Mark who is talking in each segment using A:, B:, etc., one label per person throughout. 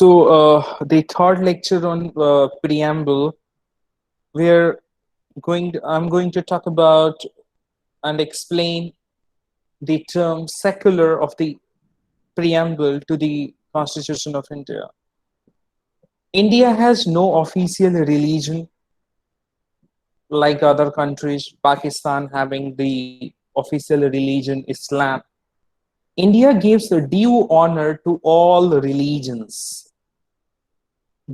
A: The third lecture on preamble, where I'm going to talk about and explain the term secular of the preamble to the Constitution of India. India has no official religion like other countries, Pakistan having the official religion Islam. India gives a due honor to all religions,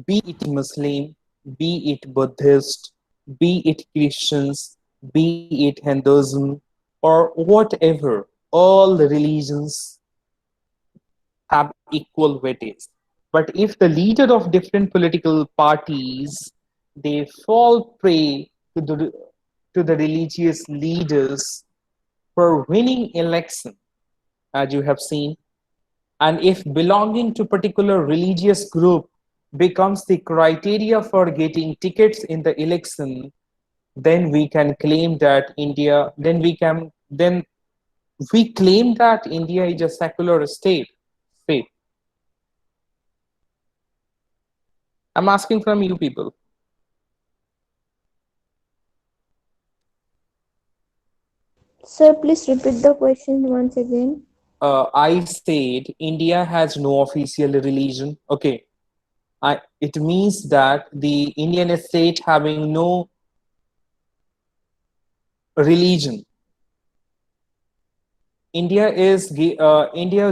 A: be it Muslim, be it Buddhist, be it Christians, be it Hinduism, or whatever. All religions have equal weightage. But if the leader of different political parties they fall prey to the religious leaders for winning election, as you have seen, and if belonging to particular religious group becomes the criteria for getting tickets in the election, then we can claim that India, then we claim that India is a secular state. I'm asking from you people.
B: Sir, please repeat the question once again.
A: I said India has no official religion. Okay, it means that the Indian state having no religion. India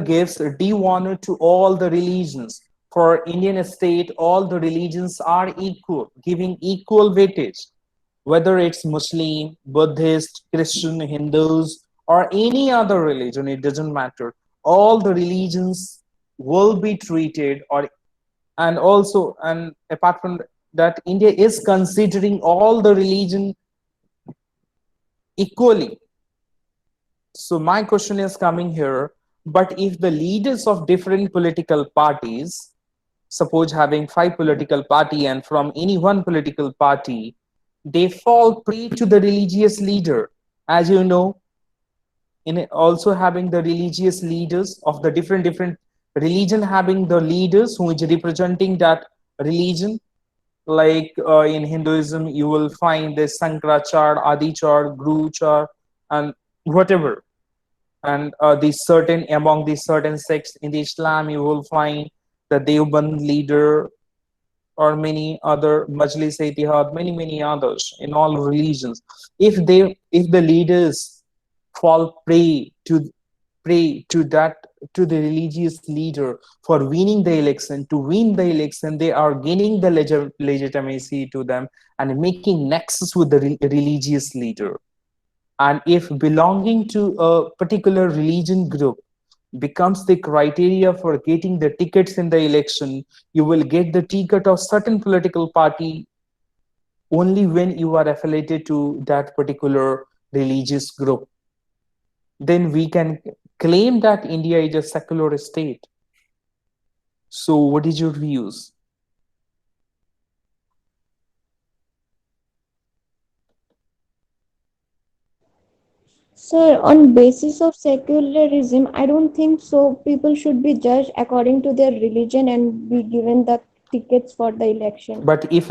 A: gives due honor to all the religions. For Indian state, all the religions are equal, giving equal weightage, whether it's Muslim, Buddhist, Christian, Hindus, or any other religion. It doesn't matter. All the religions will be treated, or and apart from that, India is considering all the religion equally. So my question is coming here, but if the leaders of different political parties, suppose having 5 political party and from any one political party, they fall prey to the religious leader, as you know, in also having the religious leaders of the different religion, having the leaders who is representing that religion, like in Hinduism, you will find this Sankarachar, Adichar, Guruchar, and whatever. And these certain among these certain sects in the Islam, you will find the Deoband leader or many other Majlis Ittihad, many others in all religions. If the leaders fall prey to the religious leader for winning the election, to win the election, they are gaining the legitimacy to them and making nexus with the religious leader. And if belonging to a particular religion group becomes the criteria for getting the tickets in the election, you will get the ticket of certain political party only when you are affiliated to that particular religious group. Then we can claim that India is a secular state. So what is your views?
B: Sir, on basis of secularism, I don't think so. People should be judged according to their religion and be given the tickets for the election.
A: But if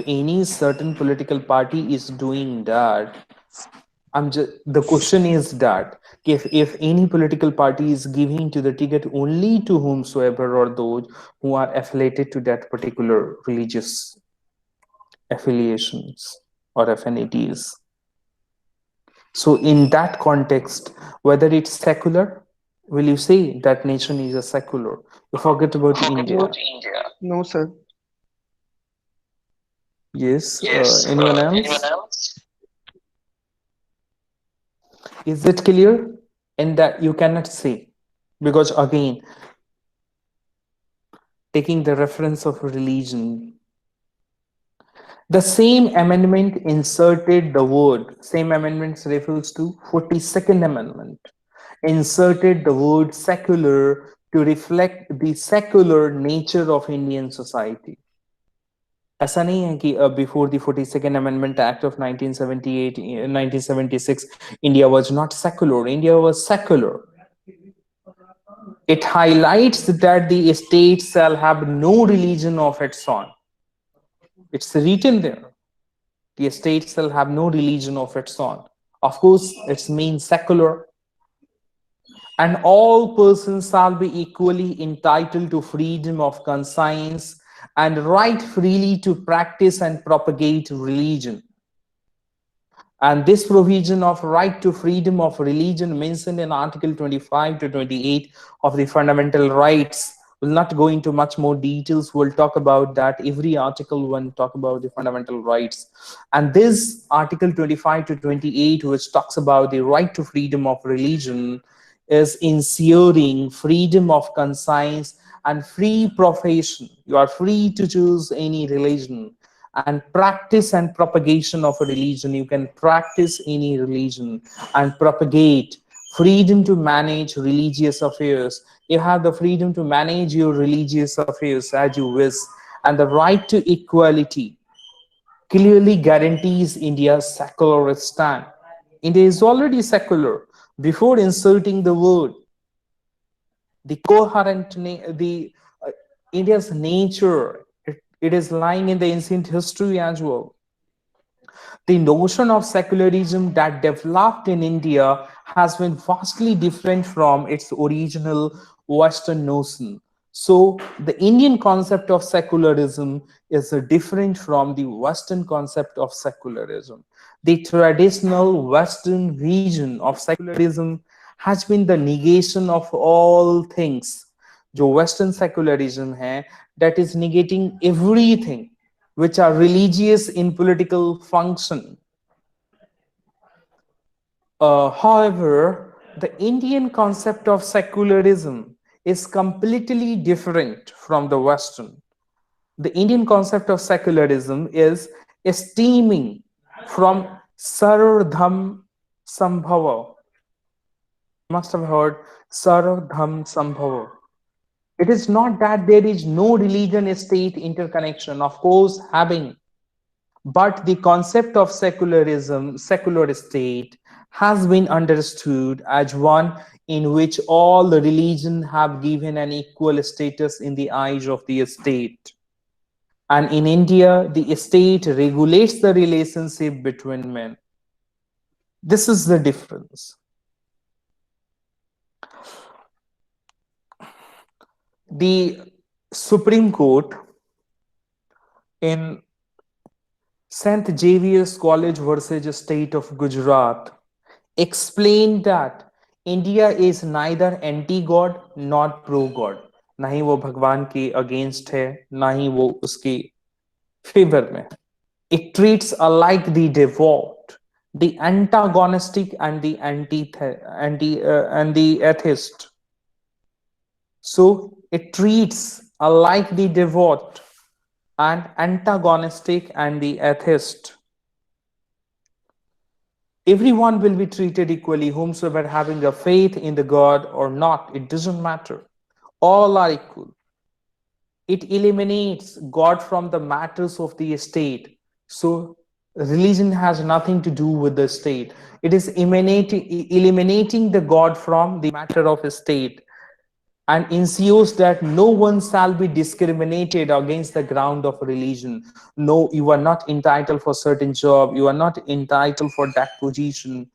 A: any certain political party is doing that, the question is that if any political party is giving to the ticket only to whomsoever or those who are affiliated to that particular religious affiliations or affinities. So in that context, whether it's secular, will you say that nation is a secular? You forget about India.
C: No, sir.
A: Yes. Anyone else? Is it clear? And that you cannot say, because again, taking the reference of religion, the same amendment inserted the word, same amendment refers to 42nd Amendment, inserted the word secular to reflect the secular nature of Indian society. ऐसा नहीं है कि before the 42nd Amendment Act of 1978, 1976, India was not secular. India was secular. It highlights that the state shall have no religion of its own. It's written there. The state shall have no religion of its own. Of course, it means secular. And all persons shall be equally entitled to freedom of conscience and right freely to practice and propagate religion. And this provision of right to freedom of religion mentioned in Article 25 to 28 of the Fundamental Rights. We'll not go into much more details. We'll talk about that. Every article will talk about the fundamental rights. And this Article 25 to 28, which talks about the right to freedom of religion, is ensuring freedom of conscience and free profession. You are free to choose any religion, and practice and propagation of a religion. You can practice any religion and propagate. Freedom to manage religious affairs. You have the freedom to manage your religious affairs as you wish. And the right to equality clearly guarantees India's secular stand. India is already secular before inserting the word. The coherent, the India's nature, it is lying in the ancient history as well. The notion of secularism that developed in India has been vastly different from its original Western notion. So, the Indian concept of secularism is different from the Western concept of secularism. The traditional Western vision of secularism has been the negation of all things. जो Western secularism है, that is negating everything which are religious in political function. However, the Indian concept of secularism is completely different from the Western. The Indian concept of secularism is esteeming from Sarvadharma Sambhava. Must have heard Sarvadharma Sambhava. It is not that there is no religion state interconnection, of course, having, but the concept of secularism, secular state, has been understood as one in which all the religion have given an equal status in the eyes of the state. And in India, the state regulates the relationship between men. This is the difference. The Supreme Court in St. Xavier's College versus State of Gujarat explained that India is neither anti-God nor pro-God. ना ही वो भगवान के against है, ना ही वो उसके favour में. It treats alike the devout, the antagonistic, and the and the atheist. So it treats alike the devout and antagonistic and the atheist. Everyone will be treated equally, whomsoever having a faith in the God or not, it doesn't matter. All are equal. It eliminates God from the matters of the state. So religion has nothing to do with the state. It is eliminating the God from the matter of a state, and ensures that no one shall be discriminated against the ground of religion. No, you are not entitled for certain job, you are not entitled for that position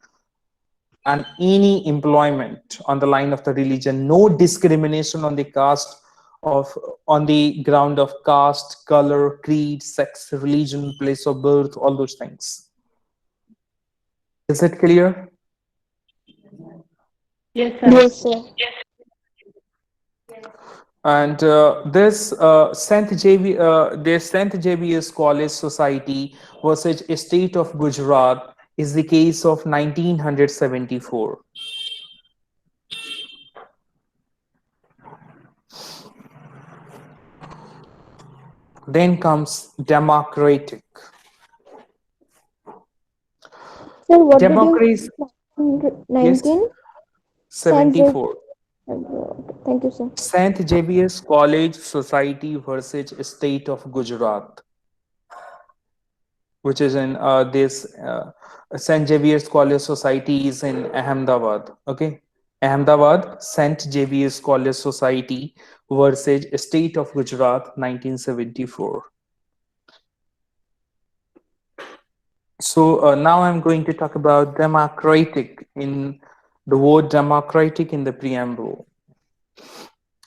A: and any employment on the line of the religion. No discrimination on the caste of on the ground of caste, color, creed, sex, religion, place of birth, all those things. Is it clear?
C: Yes, sir.
B: Yes, sir.
A: And this St. Xavier's College Society versus State of Gujarat is the case of 1974. Then comes democratic.
B: Sir, what did
A: Democracy,
B: you
A: yes,
B: 19?
A: 74.
B: Thank you, sir.
A: St. Xavier's College Society versus State of Gujarat, which is in this St. Xavier's College Society is in Ahmedabad. Okay. Ahmedabad, St. Xavier's College Society versus State of Gujarat, 1974. So now I'm going to talk about democratic in the word democratic in the preamble.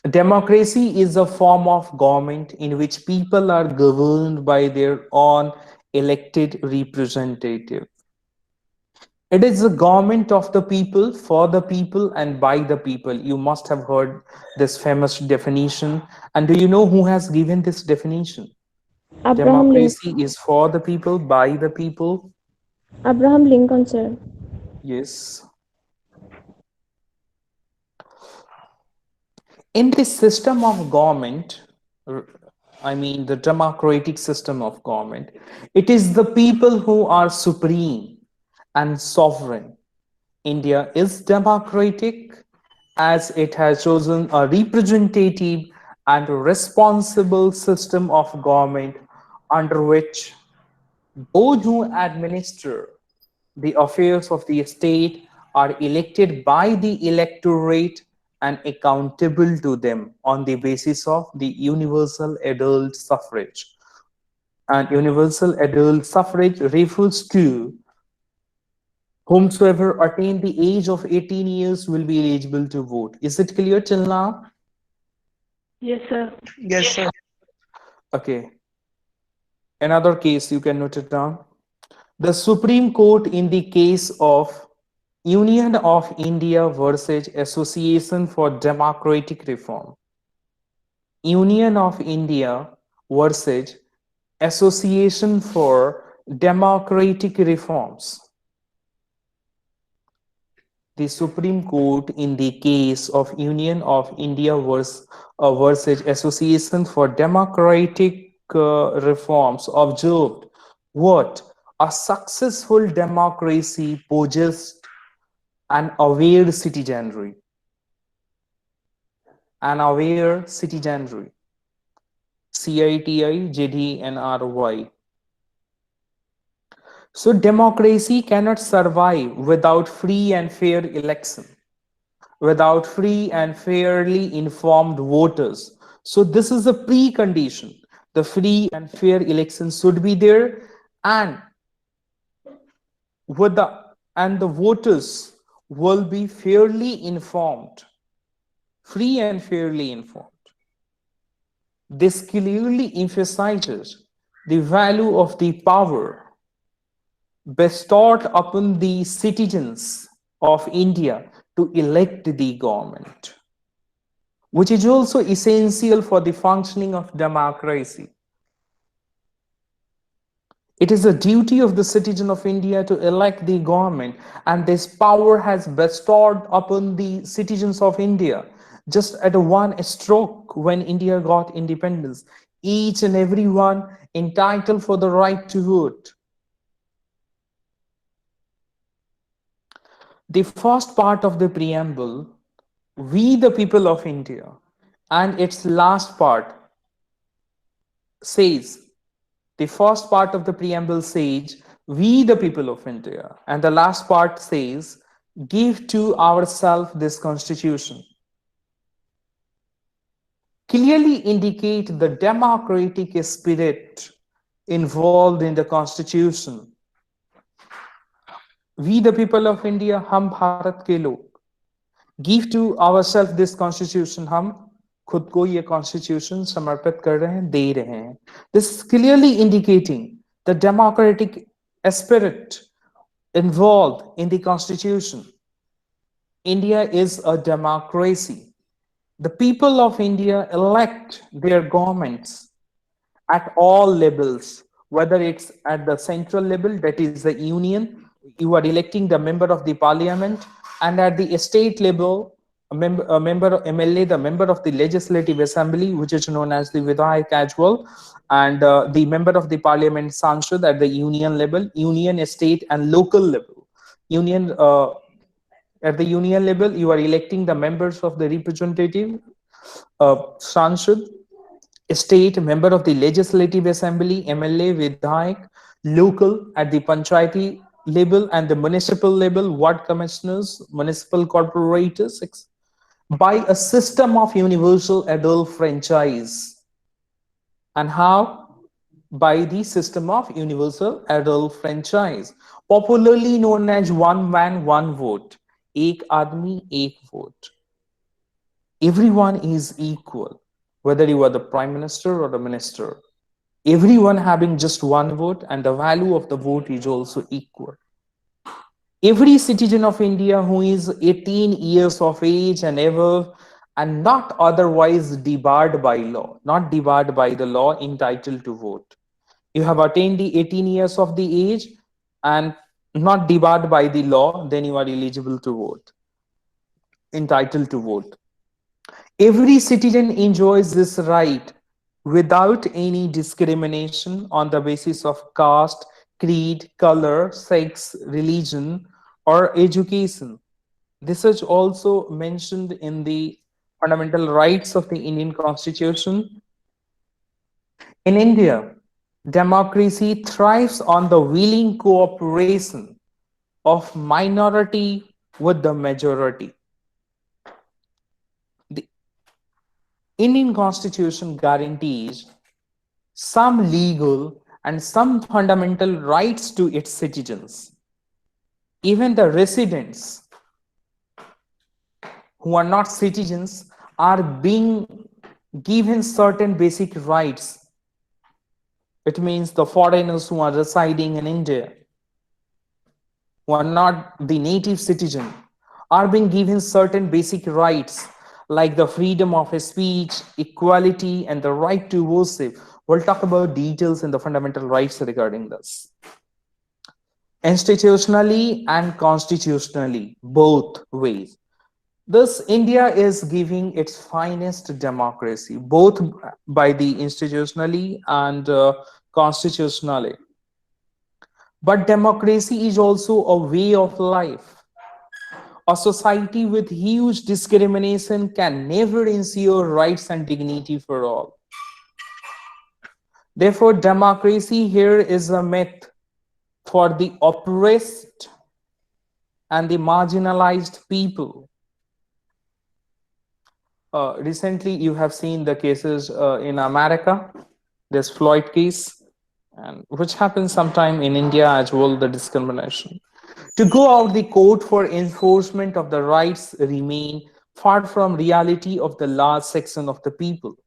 A: Democracy is a form of government in which people are governed by their own elected representative. It is the government of the people, for the people, and by the people. You must have heard this famous definition. And do you know who has given this definition?
B: Abraham Lincoln.
A: Democracy is for the people, by the people.
B: Abraham Lincoln, sir.
A: Yes. In this system of government, I mean the democratic system of government, it is the people who are supreme and sovereign. India is democratic as it has chosen a representative and responsible system of government under which those who administer the affairs of the state are elected by the electorate and accountable to them on the basis of the universal adult suffrage. And universal adult suffrage refers to whomsoever attain the age of 18 years will be eligible to vote. Is it clear till now?
C: Yes, sir.
D: Yes, sir.
A: Okay. Another case, you can note it down. The Supreme Court in the case of Union of India versus Association for Democratic Reform. Union of India versus Association for Democratic Reforms. The Supreme Court in the case of Union of India versus Association for Democratic Reforms observed what a successful democracy possessed an aware citizenry. An aware citizenry. CITIJDNRY. So democracy cannot survive without free and fair election, without free and fairly informed voters. So this is a precondition. The free and fair election should be there, and with the voters will be fairly informed, free and fairly informed. This clearly emphasizes the value of the power bestowed upon the citizens of India to elect the government, which is also essential for the functioning of democracy. It is a duty of the citizen of India to elect the government, and this power has bestowed upon the citizens of India just at one stroke when India got independence. Each and every one entitled for the right to vote. The first part of the preamble, we the people of India, and its last part says, the first part of the preamble says, we the people of India, and the last part says, give to ourselves this constitution. Clearly indicate the democratic spirit involved in the constitution. We the people of India, हम भारत के लोग, give to ourselves this constitution, हम खुद को ये constitution समर्पित कर रहे हैं, दे रहे हैं. This is clearly indicating the democratic spirit involved in the constitution. India is a democracy. The people of India elect their governments at all levels, whether it's at the central level, that is the union, you are electing the member of the parliament, and at the state level, a member of MLA, the member of the legislative assembly, which is known as the Vidhayak as well, and the member of the parliament Sanshad at the union level, union, state, and local level. At the union level, you are electing the members of the representative, Sanshad, state, member of the legislative assembly, MLA, Vidhayak, local at the panchayati level and the municipal level, ward commissioners, municipal corporators, by a system of universal adult franchise. And how? By the system of universal adult franchise, popularly known as one man, one vote. Ek aadmi, ek vote. Everyone is equal, whether you are the prime minister or the minister. Everyone having just one vote, and the value of the vote is also equal. Every citizen of India who is 18 years of age and above and not otherwise debarred by law, not debarred by the law, entitled to vote. You have attained the 18 years of the age and not debarred by the law, then you are eligible to vote, entitled to vote. Every citizen enjoys this right without any discrimination on the basis of caste, creed, color, sex, religion, or education. This is also mentioned in the fundamental rights of the Indian Constitution. In India, democracy thrives on the willing cooperation of minority with the majority. The Indian Constitution guarantees some legal and some fundamental rights to its citizens. Even the residents who are not citizens are being given certain basic rights. It means the foreigners who are residing in India, who are not the native citizen, are being given certain basic rights like the freedom of speech, equality, and the right to worship. We'll talk about details in the fundamental rights regarding this. Institutionally and constitutionally, both ways. Thus, India is giving its finest democracy, both by the institutionally and constitutionally. But democracy is also a way of life. A society with huge discrimination can never ensure rights and dignity for all. Therefore, democracy here is a myth for the oppressed and the marginalized people. Recently, you have seen the cases in America, this Floyd case, and which happens sometime in India as well, the discrimination. To go out the court for enforcement of the rights remain far from reality of the large section of the people.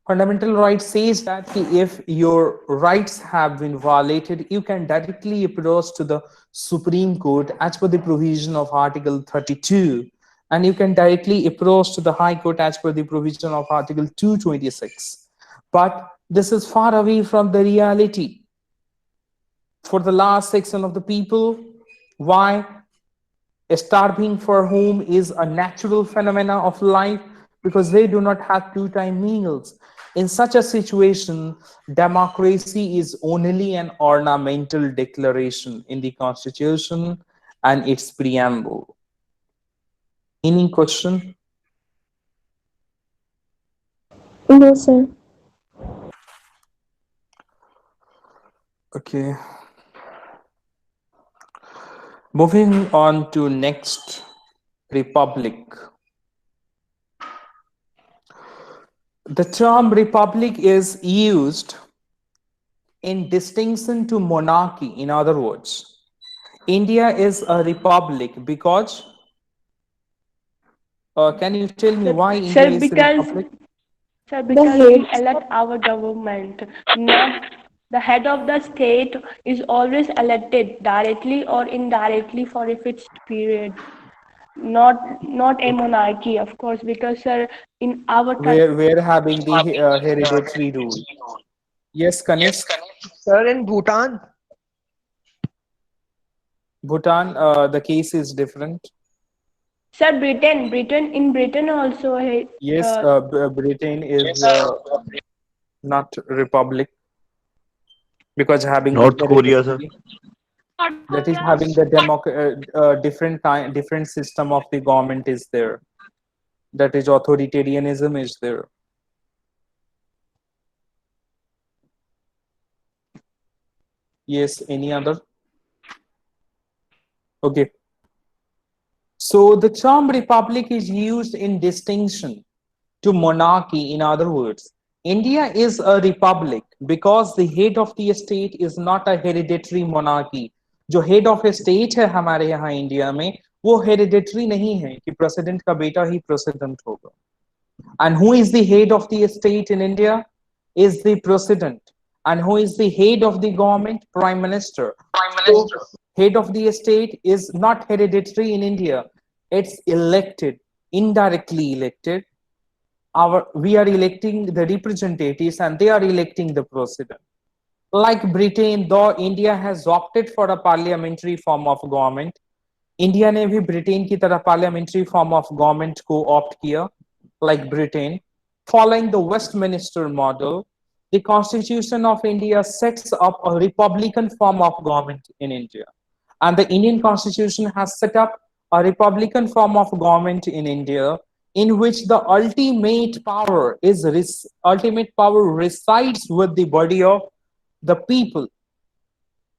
A: Fundamental right says that if your rights have been violated, you can directly approach to the Supreme Court as per the provision of Article 32, and you can directly approach to the High Court as per the provision of Article 226. But this is far away from the reality for the last section of the people. Why? Starving for whom is a natural phenomena of life, because they do not have two-time meals. In such a situation, democracy is only an ornamental declaration in the Constitution and its preamble. Any question?
B: No, sir.
A: Okay. Moving on to next, republic. The term republic is used in distinction to monarchy. In other words, India is a republic because, can you tell me why India
C: Sir,
A: is a republic?
C: because
B: head.
C: we elect our government, not the head of the state is always elected directly or indirectly for a fixed period. Not a monarchy, of course, because sir, in our country.
A: We're having the hereditary rule. Yes, Kanishk.
D: Sir, in Bhutan,
A: Bhutan, the case is different.
C: Sir, in Britain also,
A: Yes, Britain is not republic because having the
E: North Korea, sir.
A: hereditary, that is having the different kind, different system of the government is there. That is authoritarianism is there. Yes, any other? Okay. So the term republic is used in distinction to monarchy. In other words, India is a republic because the head of the state is not a hereditary monarchy. जो head of state है हमारे यहाँ India में वो hereditary नहीं है कि president का बेटा ही president होगा. And who is the head of the state in India? Is the president. And who is the head of the government? Prime Minister. So, head of the state is not hereditary in India. It's elected, indirectly elected. We are electing the representatives and they are electing the president. Like Britain, though India has opted for a parliamentary form of government, India ने भी Britain की तरह parliamentary form of government को opt किया, like Britain. Following the Westminster model, the Constitution of India sets up a republican form of government in India. And the Indian Constitution has set up a republican form of government in India, in which the ultimate power resides with the body of the people,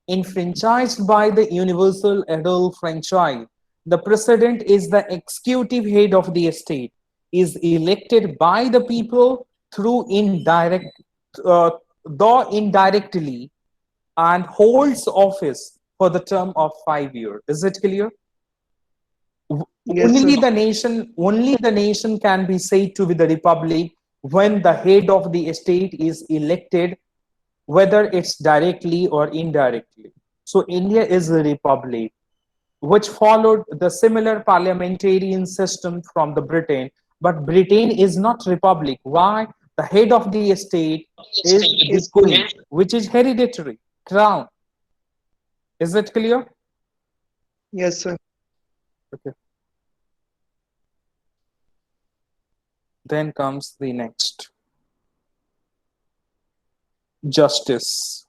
A: enfranchised by the universal adult franchise. The president is the executive head of the state, is elected by the people through though indirectly, and holds office for the term of 5 years. Is it clear?
D: Yes,
A: Only
D: sir.
A: the nation can be said to be the republic when the head of the state is elected, whether it's directly or indirectly. So India is a republic which followed the similar parliamentarian system from the Britain, but Britain is not republic. Why? The head of the state is the queen, which is hereditary, crown. Is it clear?
D: Yes, sir.
A: Okay. Then comes the next. Justice.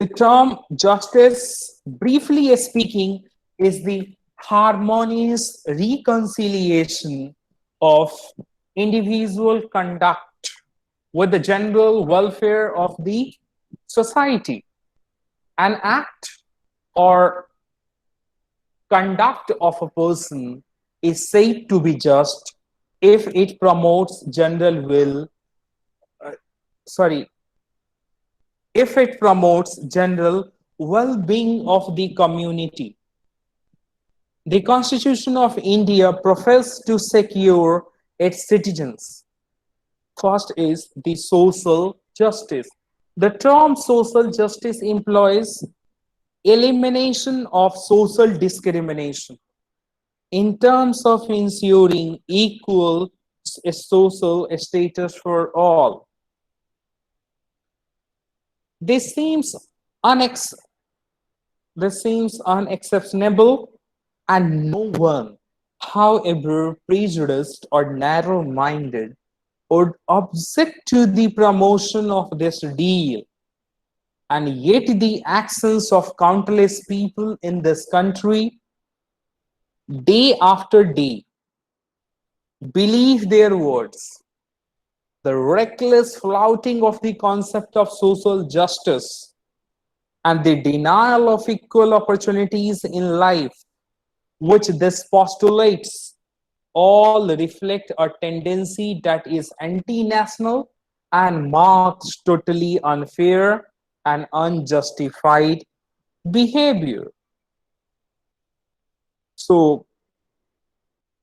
A: The term justice, briefly speaking, is the harmonious reconciliation of individual conduct with the general welfare of the society. An act or conduct of a person is said to be just if it promotes general will, if it promotes general well-being of the community. The Constitution of India professes to secure its citizens. First is the social justice. The term social justice implies elimination of social discrimination in terms of ensuring equal social status for all. This seems unexceptionable, and no one, however prejudiced or narrow-minded, would object to the promotion of this deal. And yet the actions of countless people in this country, day after day, believe their words. The reckless flouting of the concept of social justice and the denial of equal opportunities in life, which this postulates, all reflect a tendency that is anti-national and marks totally unfair and unjustified behavior. So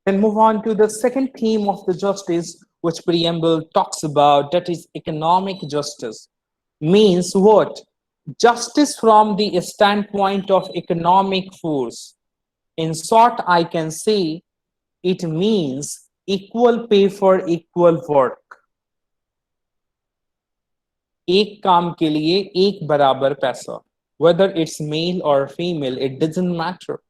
A: then move on to the second theme of the justice, which preamble talks about, that is economic justice. Means what? Justice from the standpoint of economic force. In short, I can say it means equal pay for equal work. एक काम के लिए एक बराबर पैसा. Whether it's male or female, it doesn't matter.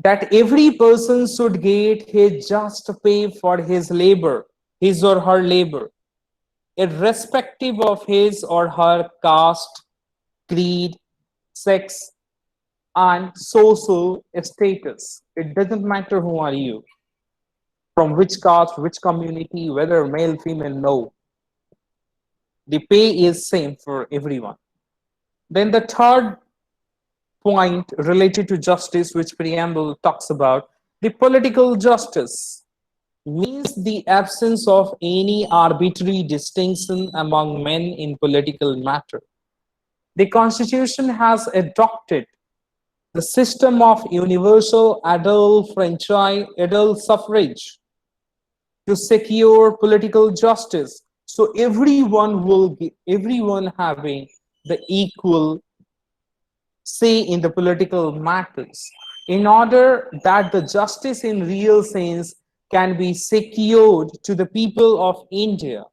A: That every person should get his just pay for his labor, his or her labor, irrespective of his or her caste, creed, sex, and social status. It doesn't matter who are you, from which caste, which community, whether male, female, no. The pay is same for everyone. Then the third point related to justice, which preamble talks about, the political justice means the absence of any arbitrary distinction among men in political matter. The Constitution has adopted the system of universal adult franchise, adult suffrage to secure political justice. So everyone having the equal say in the political matters. In order that the justice in real sense can be secured to the people of India,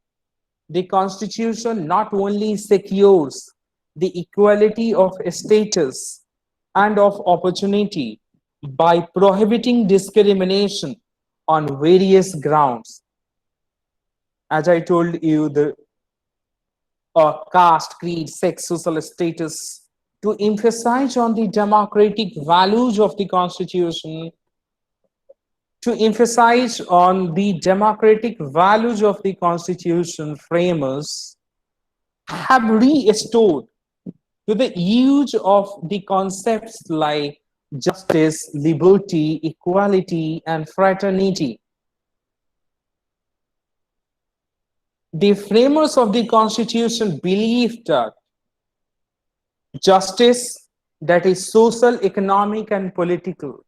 A: the Constitution not only secures the equality of status and of opportunity by prohibiting discrimination on various grounds. As I told you, the caste, creed, sex, social status, to emphasize on the democratic values of the Constitution, to emphasize on the democratic values of the Constitution, framers have restored to the use of the concepts like justice, liberty, equality, and fraternity. The framers of the Constitution believed that justice, that is social, economic, and political,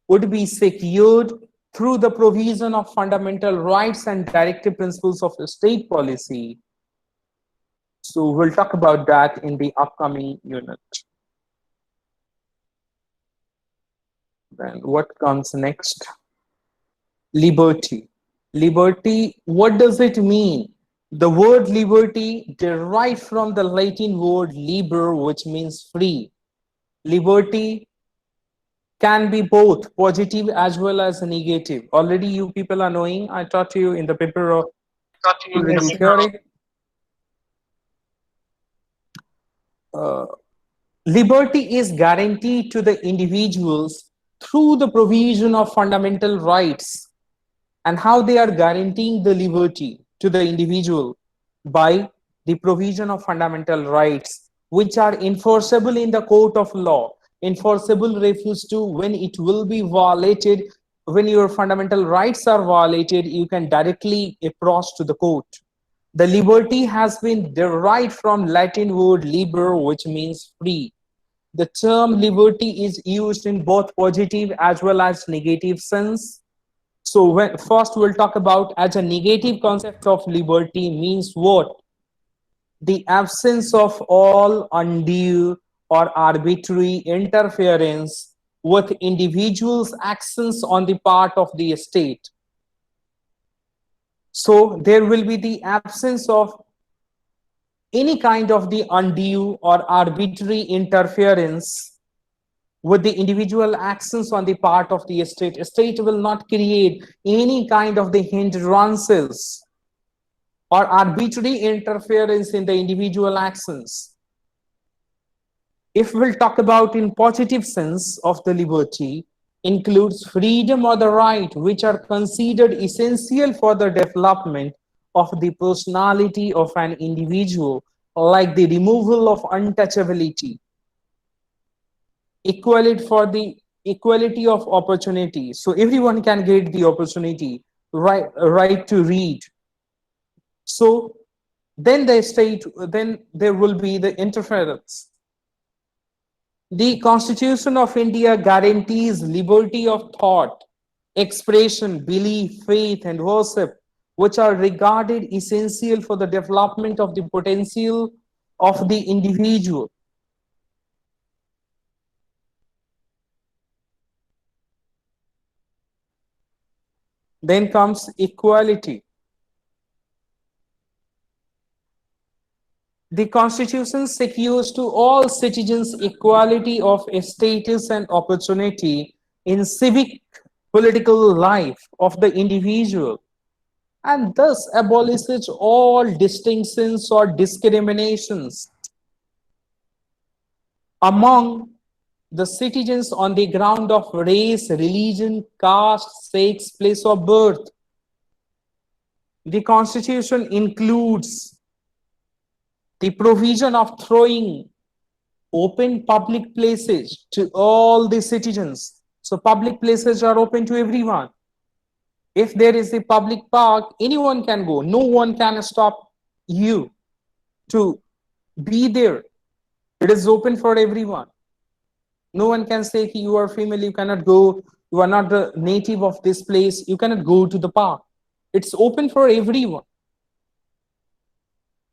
A: would be secured through the provision of fundamental rights and directive principles of state policy. So we'll talk about that in the upcoming unit. Then what comes next? Liberty. Liberty, what does it mean? The word liberty derived from the Latin word liber, which means free. Liberty can be both positive as well as negative. Already you people are knowing, I taught you in the paper of legal theory. Liberty is guaranteed to the individuals through the provision of fundamental rights. And how they are guaranteeing the liberty to the individual? By the provision of fundamental rights, which are enforceable in the court of law. Enforceable refers to when it will be violated. When your fundamental rights are violated, you can directly approach to the court. The liberty has been derived from Latin word liber, which means free. The term liberty is used in both positive as well as negative sense. So first we'll talk about, as a negative concept of liberty means what? The absence of all undue or arbitrary interference with individuals' actions on the part of the state. So there will be the absence of any kind of the undue or arbitrary interference with the individual actions on the part of the state. A state will not create any kind of the hindrances or arbitrary interference in the individual actions. If we'll talk about in positive sense of the liberty, includes freedom or the right which are considered essential for the development of the personality of an individual, like the removal of untouchability, equality of opportunity, so everyone can get the opportunity, right to read. So then there will be the interference. The Constitution of India guarantees liberty of thought, expression, belief, faith, and worship, which are regarded essential for the development of the potential of the individual. Then comes equality. The Constitution secures to all citizens equality of status and opportunity in civic political life of the individual, and thus abolishes all distinctions or discriminations among the citizens on the ground of race, religion, caste, sex, place of birth. The Constitution includes the provision of throwing open public places to all the citizens. So public places are open to everyone. If there is a public park, anyone can go. No one can stop you to be there. It is open for everyone. No one can say you are female, you cannot go, you are not the native of this place, you cannot go to the park. It's open for everyone,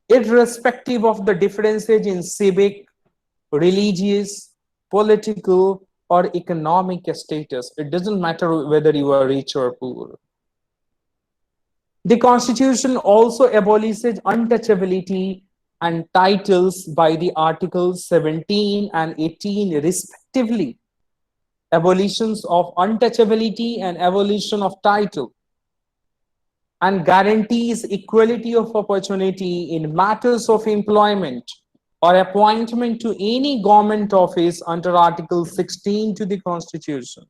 A: irrespective of the differences in civic, religious, political, or economic status. It doesn't matter whether you are rich or poor. The Constitution also abolishes untouchability and titles by the Articles 17 and 18 respectively. Abolitions of untouchability and abolition of title, and guarantees equality of opportunity in matters of employment or appointment to any government office under Article 16 to the Constitution.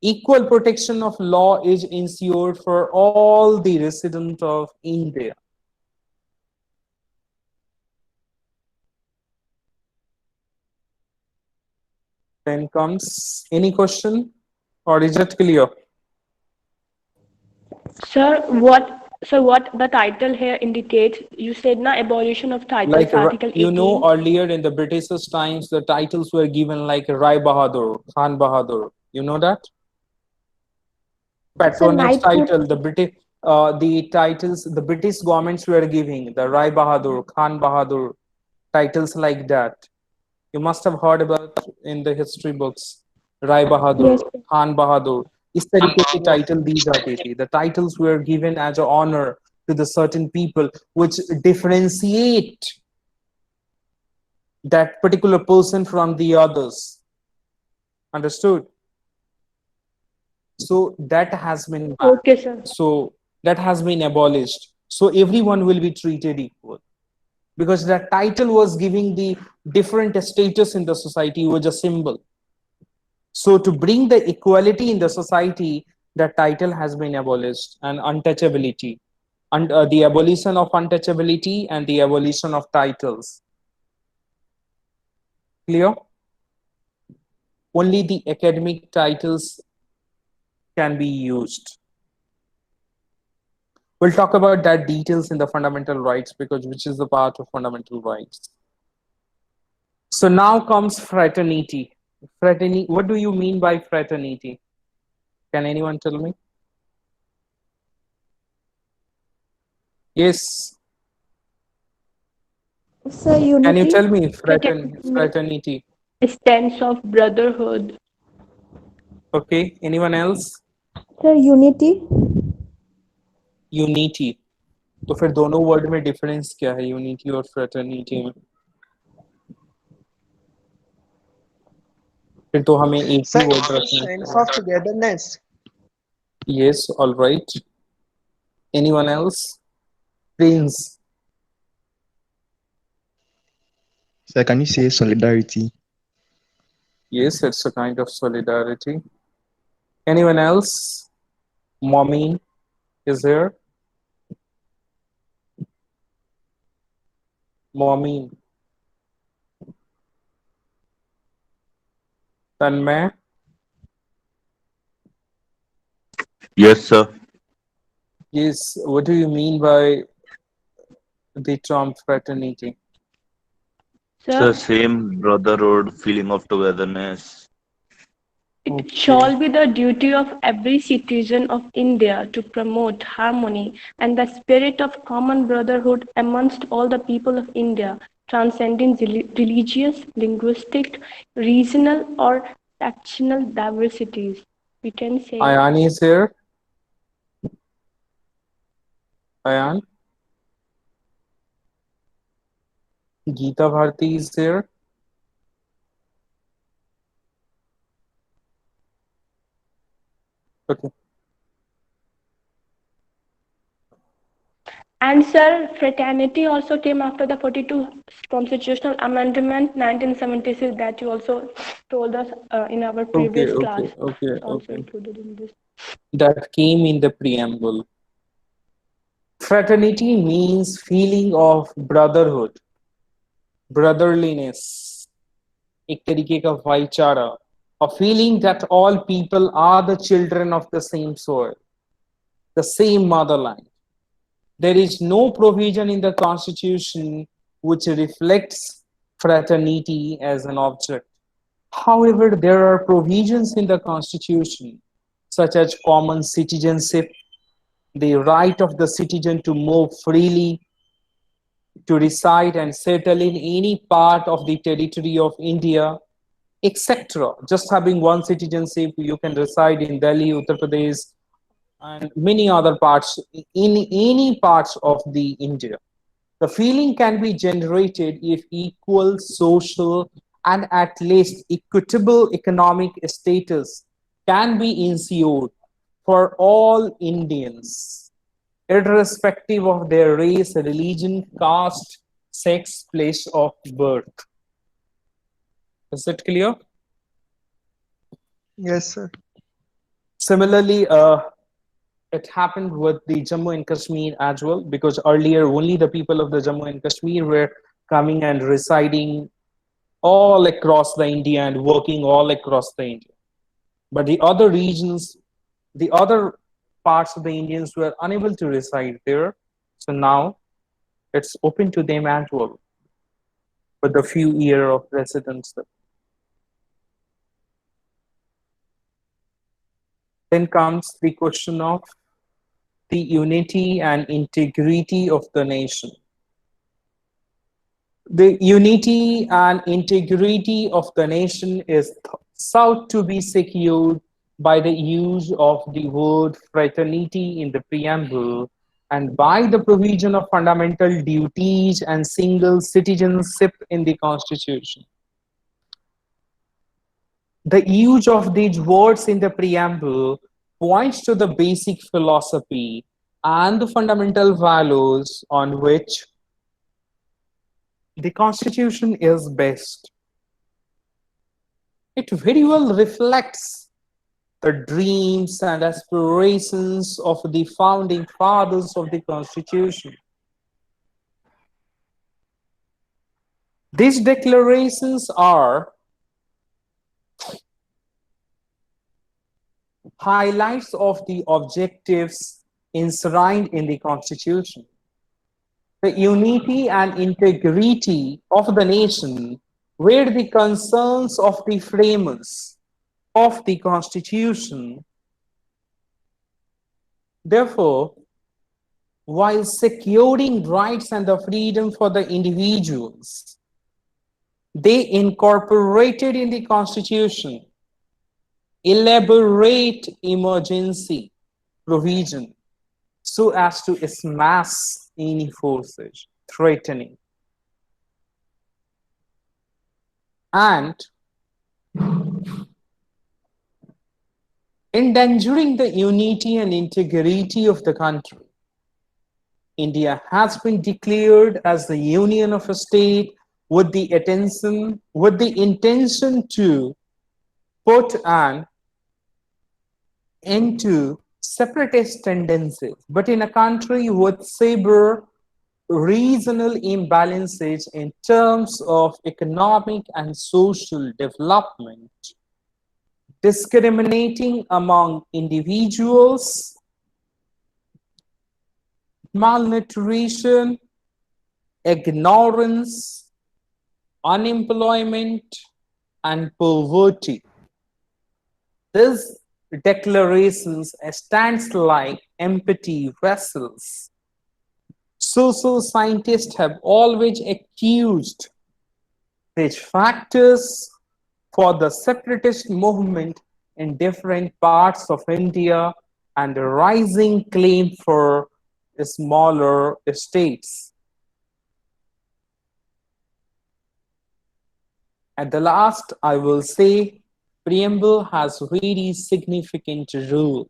A: Equal protection of law is ensured for all the residents of India. Then comes any question, or is it clear?
C: Sir, what the title here indicates? You said na abolition of titles,
A: Like,
C: Article 18.
A: you know, earlier in the British times, the titles were given like Rai Bahadur, Khan Bahadur. You know that? Patronage
B: knighthood.
A: title, the titles the British governments were giving, the Rai Bahadur, Khan Bahadur, titles like that. You must have heard about in the history books, Rai Bahadur,
B: Yes, sir.
A: Khan Bahadur. इस तरीके की title दी जाती थी. The titles were given as an honor to the certain people, which differentiate that particular person from the others. Understood? So that has been banned.
C: Okay, sir.
A: So that has been abolished. So everyone will be treated equal, because that title was giving the different status in the society, was a symbol. So to bring the equality in the society, that title has been abolished, and untouchability, and the abolition of untouchability and the abolition of titles. Clear? Only the academic titles can be used. We'll talk about that details in the fundamental rights, because which is the part of fundamental rights. So now comes fraternity. Fraternity, what do you mean by fraternity? Can anyone tell me? Yes,
B: Sir,
A: can you
B: unity.
A: tell me fraternity?
C: A sense of brotherhood.
A: Okay, anyone else?
B: Sir, unity.
A: Unity. तो फिर दोनों word में difference क्या है, unity और fraternity में? फिर तो हमें एक ही
D: Sir,
A: वर्ड
D: it's a
A: रखना
D: sense
A: है.
D: of togetherness.
A: Yes, all right. Anyone else? Prince.
E: Sir, can you say solidarity?
A: Yes, it's a kind of solidarity. Anyone else? Mommy is here. Mommy. Tanmay.
F: Yes, sir.
A: Yes, what do you mean by the term fraternity?
F: Sir,
C: Sir,
F: same brotherhood, feeling of togetherness.
C: it
A: Okay.
C: shall be the duty of every citizen of India to promote harmony and the spirit of common brotherhood amongst all the people of India, transcending religious, linguistic, regional, or factional diversities. We can say.
A: Ayan is here. Ayan. Geeta Bharti is here. Okay.
C: And sir, fraternity also came after the 42 Constitutional Amendment 1976 that you also told us in our previous class.
A: Okay.
C: Also included in this.
A: That came in the preamble. Fraternity means feeling of brotherhood brotherliness, एक तरीके का भाईचारा, a feeling that all people are the children of the same soil, the same motherland. There is no provision in the Constitution which reflects fraternity as an object. However, there are provisions in the Constitution, such as common citizenship, the right of the citizen to move freely, to reside and settle in any part of the territory of India, etc. Just having one citizenship, you can reside in Delhi, Uttar Pradesh, and many other parts, in any parts of the India. The feeling can be generated if equal social and at least equitable economic status can be ensured for all Indians, irrespective of their race, religion, caste, sex, place of birth. Is it clear?
D: Yes, sir.
A: Similarly, it happened with the Jammu and Kashmir as well, because earlier only the people of the Jammu and Kashmir were coming and residing all across the India and working all across the India. But the other regions, the other parts of the Indians were unable to reside there. So now it's open to them as well with a few years of residence there. Then comes the question of the unity and integrity of the nation. The unity and integrity of the nation is sought to be secured by the use of the word fraternity in the preamble and by the provision of fundamental duties and single citizenship in the Constitution. The use of these words in the preamble points to the basic philosophy and the fundamental values on which the Constitution is based. It very well reflects the dreams and aspirations of the founding fathers of the Constitution. These declarations are highlights of the objectives enshrined in the Constitution. The unity and integrity of the nation were the concerns of the framers of the Constitution. Therefore, while securing rights and the freedom for the individuals, they incorporated in the Constitution elaborate emergency provision so as to smash any forces threatening and endangering the unity and integrity of the country. India has been declared as the union of a state with the intention to put an end to separatist tendencies, but in a country with severe regional imbalances in terms of economic and social development, discriminating among individuals, malnutrition, ignorance, unemployment, and poverty. These declarations stands like empty vessels. Social scientists have always accused these factors for the separatist movement in different parts of India and the rising claim for smaller states. At the last, I will say, preamble has very significant role